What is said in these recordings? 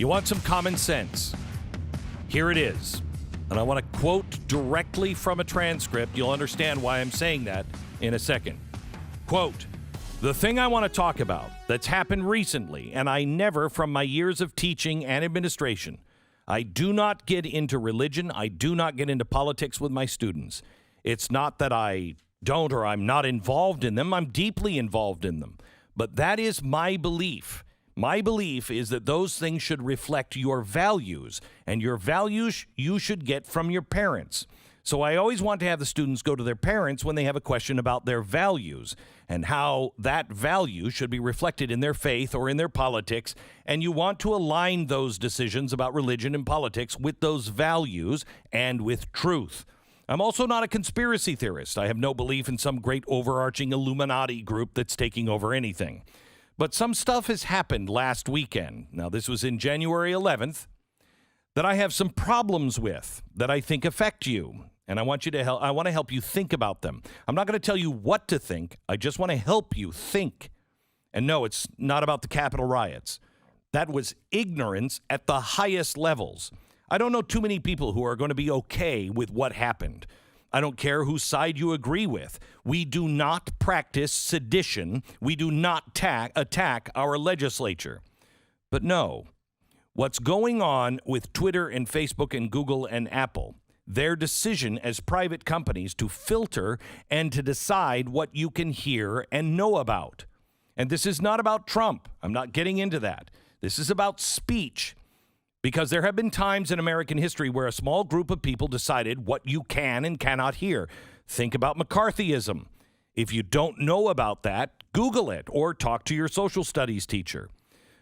You want some common sense? Here it is. And I want to quote directly from a transcript. You'll understand why I'm saying that in a second. Quote, "The thing I want to talk about that's happened recently, and I never, from my years of teaching and administration, I do not get into religion. I do not get into politics with my students. It's not that I don't or I'm not involved in them. I'm deeply involved in them. But that is my belief. My belief is that those things should reflect your values, and your values you should get from your parents. So I always want to have the students go to their parents when they have a question about their values and how that value should be reflected in their faith or in their politics. And you want to align those decisions about religion and politics with those values and with truth. I'm also not a conspiracy theorist. I have no belief in some great overarching Illuminati group that's taking over anything. But some stuff has happened last weekend. Now, this was in January 11th. That I have some problems with that I think affect you. And I want you to help. I want to help you think about them. I'm not going to tell you what to think. I just want to help you think. And no, it's not about the Capitol riots. That was ignorance at the highest levels. I don't know too many people who are going to be okay with what happened. I don't care whose side you agree with. We do not practice sedition. We do not attack our legislature. But no. What's going on with Twitter and Facebook and Google and Apple, their decision as private companies to filter and to decide what you can hear and know about. And this is not about Trump. I'm not getting into that. This is about speech. Because there have been times in American history where a small group of people decided what you can and cannot hear. Think about McCarthyism. If you don't know about that, Google it or talk to your social studies teacher.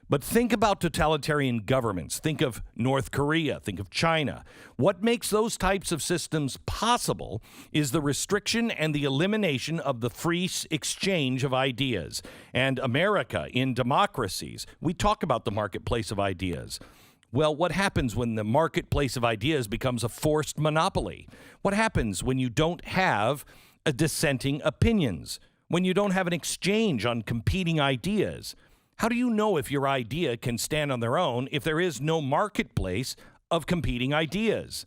But think about totalitarian governments. Think of North Korea. Think of China. What makes those types of systems possible is the restriction and the elimination of the free exchange of ideas. And America, in democracies, we talk about the marketplace of ideas. Well, what happens when the marketplace of ideas becomes a forced monopoly? What happens when you don't have a dissenting opinions? When you don't have an exchange on competing ideas? How do you know if your idea can stand on their own if there is no marketplace of competing ideas?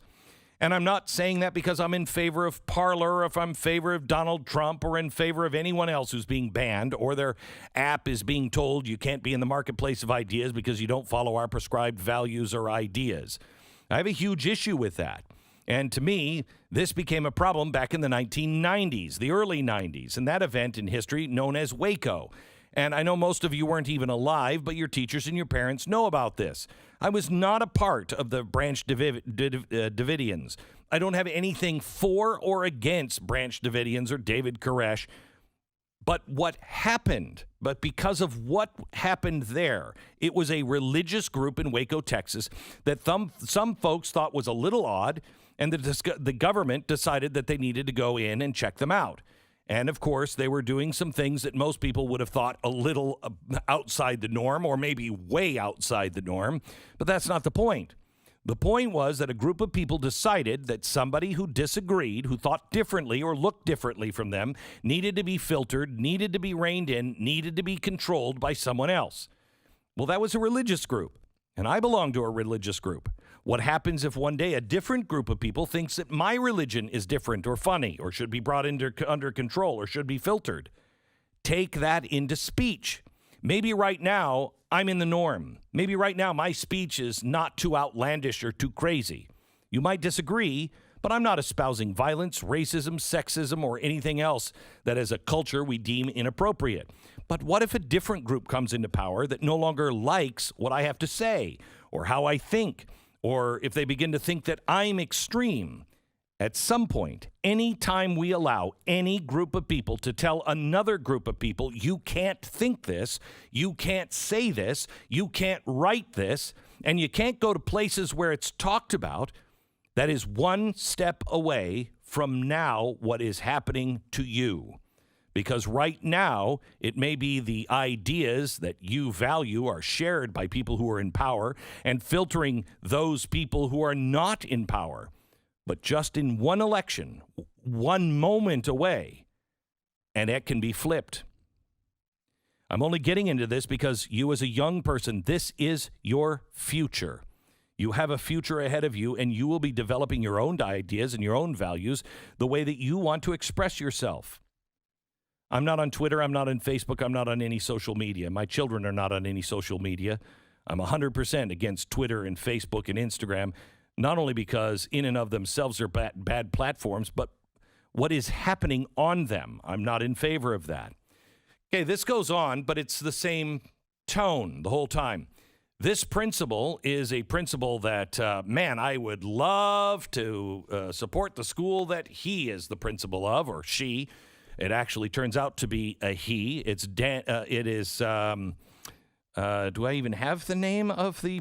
And I'm not saying that because I'm in favor of Parler, or if I'm in favor of Donald Trump, or in favor of anyone else who's being banned, or their app is being told you can't be in the marketplace of ideas because you don't follow our prescribed values or ideas. I have a huge issue with that. And to me, this became a problem back in the 1990s, the early 90s, and that event in history known as Waco. And I know most of you weren't even alive, but your teachers and your parents know about this. I was not a part of the Branch Davidians. I don't have anything for or against Branch Davidians or David Koresh. But what happened, because of what happened there, it was a religious group in Waco, Texas, that some folks thought was a little odd, and the government decided that they needed to go in and check them out. And, of course, they were doing some things that most people would have thought a little outside the norm or maybe way outside the norm. But that's not the point. The point was that a group of people decided that somebody who disagreed, who thought differently or looked differently from them, needed to be filtered, needed to be reined in, needed to be controlled by someone else. Well, that was a religious group, and I belong to a religious group. What happens if one day a different group of people thinks that my religion is different or funny or should be brought under control or should be filtered? Take that into speech. Maybe right now I'm in the norm. Maybe right now my speech is not too outlandish or too crazy. You might disagree, but I'm not espousing violence, racism, sexism, or anything else that as a culture we deem inappropriate. But what if a different group comes into power that no longer likes what I have to say or how I think? Or if they begin to think that I'm extreme? At some point, any time we allow any group of people to tell another group of people, you can't think this, you can't say this, you can't write this, and you can't go to places where it's talked about, that is one step away from now what is happening to you. Because right now, it may be the ideas that you value are shared by people who are in power and filtering those people who are not in power. But just in one election, one moment away, and it can be flipped. I'm only getting into this because you as a young person, this is your future. You have a future ahead of you, and you will be developing your own ideas and your own values the way that you want to express yourself. I'm not on Twitter. I'm not on Facebook. I'm not on any social media. My children are not on any social media. I'm 100% against Twitter and Facebook and Instagram, not only because in and of themselves are bad platforms, but what is happening on them. I'm not in favor of that. Okay, this goes on, but it's the same tone the whole time. This principal is a principal that, man, I would love to support the school that he is the principal of, or she. It actually turns out to be a he. It is, do I even have the name of the,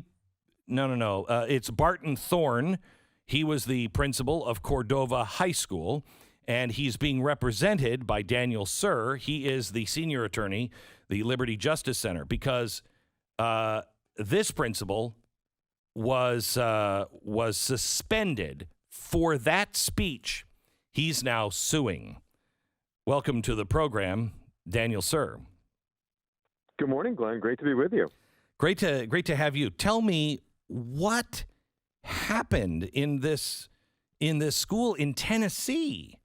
no. It's Barton Thorne. He was the principal of Cordova High School, and he's being represented by Daniel Suhr. He is the senior attorney, the Liberty Justice Center, because this principal was suspended for that speech. He's now suing. Welcome to the program, Daniel Suhr. Good morning, Glenn. Great to be with you. Great to have you. Tell me what happened in this school in Tennessee.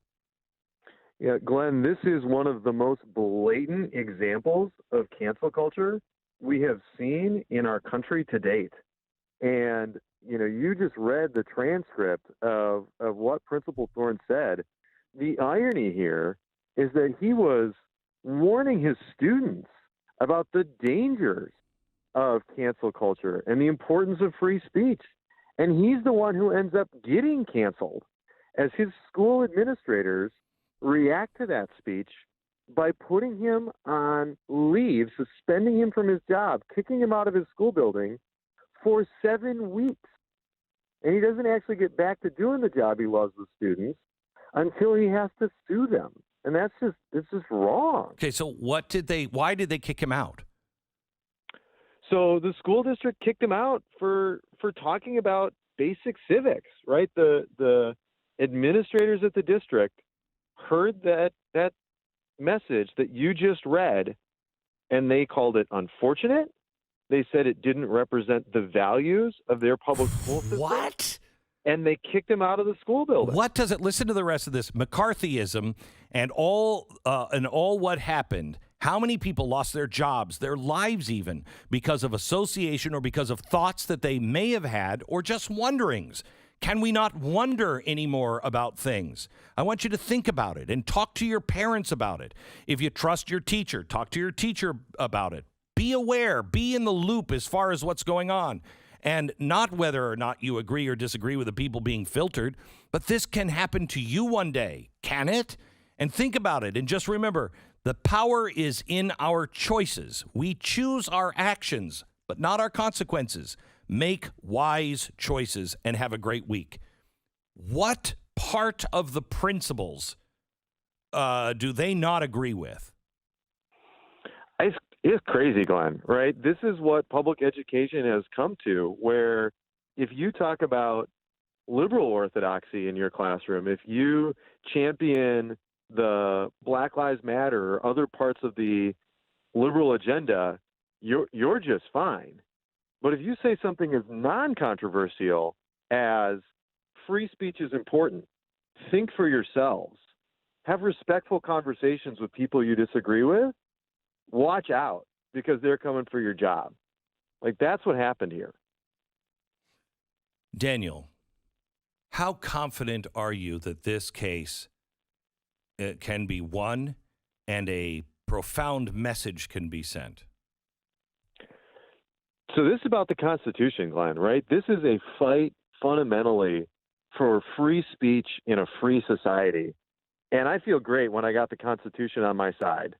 Yeah, Glenn, this is one of the most blatant examples of cancel culture we have seen in our country to date. And, you just read the transcript of what Principal Thorne said. The irony here is that he was warning his students about the dangers of cancel culture and the importance of free speech. And he's the one who ends up getting canceled as his school administrators react to that speech by putting him on leave, suspending him from his job, kicking him out of his school building for 7 weeks. And he doesn't actually get back to doing the job he loves with students until he has to sue them. And it's just wrong. Okay, so why did they kick him out? So the school district kicked him out for talking about basic civics, right? The administrators at the district heard that message that you just read, and they called it unfortunate. They said it didn't represent the values of their public school system. What? And they kicked him out of the school building. What does it? Listen to the rest of this. McCarthyism and all what happened. How many people lost their jobs, their lives even, because of association or because of thoughts that they may have had or just wonderings? Can we not wonder anymore about things? I want you to think about it and talk to your parents about it. If you trust your teacher, talk to your teacher about it. Be aware, be in the loop as far as what's going on. And not whether or not you agree or disagree with the people being filtered, but this can happen to you one day. Can it? And think about it. And just remember, the power is in our choices. We choose our actions, but not our consequences. Make wise choices and have a great week. What part of the principles do they not agree with? It's crazy, Glenn, right? This is what public education has come to, where if you talk about liberal orthodoxy in your classroom, if you champion the Black Lives Matter or other parts of the liberal agenda, you're just fine. But if you say something as non-controversial as free speech is important, think for yourselves, have respectful conversations with people you disagree with, watch out, because they're coming for your job. Like, that's what happened here. Daniel, how confident are you that this case can be won and a profound message can be sent? So this is about the Constitution, Glenn, right? This is a fight fundamentally for free speech in a free society. And I feel great when I got the Constitution on my side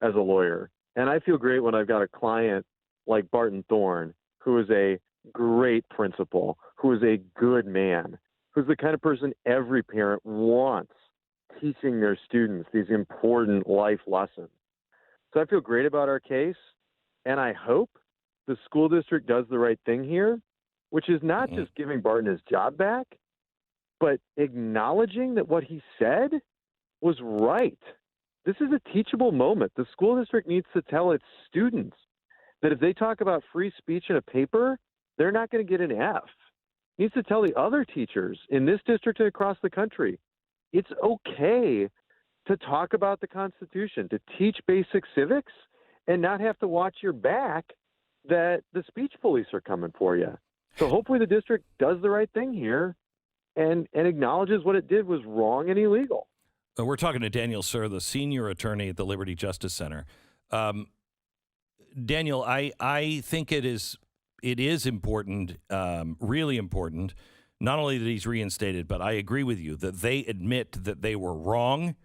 as a lawyer. And I feel great when I've got a client like Barton Thorne, who is a great principal, who is a good man, who's the kind of person every parent wants teaching their students these important life lessons. So I feel great about our case, and I hope the school district does the right thing here, which is not just giving Barton his job back, but acknowledging that what he said was right. this is a teachable moment. The school district needs to tell its students that if they talk about free speech in a paper, they're not going to get an F. It needs to tell the other teachers in this district and across the country, it's okay to talk about the Constitution, to teach basic civics, and not have to watch your back that the speech police are coming for you. So hopefully the district does the right thing here and acknowledges what it did was wrong and illegal. We're talking to Daniel Suhr, the senior attorney at the Liberty Justice Center. Daniel, I think it is important, really important, not only that he's reinstated, but I agree with you that they admit that they were wrong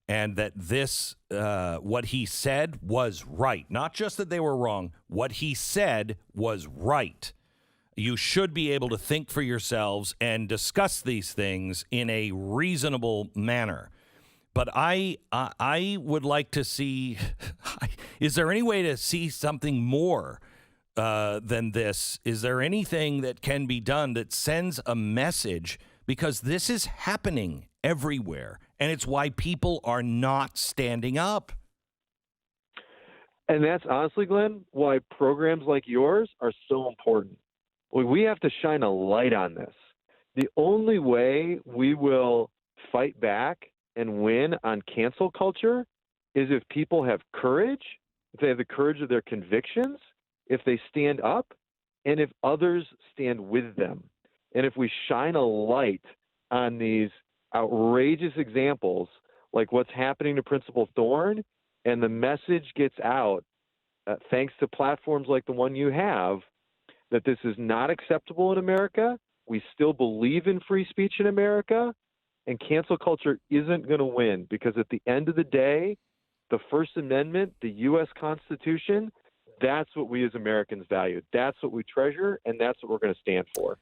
and that this, what he said was right. Not just that they were wrong, what he said was right. You should be able to think for yourselves and discuss these things in a reasonable manner. But I would like to see, is there any way to see something more than this? Is there anything that can be done that sends a message? Because this is happening everywhere, and it's why people are not standing up. And that's honestly, Glenn, why programs like yours are so important. We have to shine a light on this. The only way we will fight back and win on cancel culture is if people have courage, if they have the courage of their convictions, if they stand up, and if others stand with them. And if we shine a light on these outrageous examples, like what's happening to Principal Thorne, and the message gets out, thanks to platforms like the one you have, that this is not acceptable in America. We still believe in free speech in America, and cancel culture isn't going to win, because at the end of the day, the First Amendment, the U.S. Constitution, that's what we as Americans value. That's what we treasure, and that's what we're going to stand for.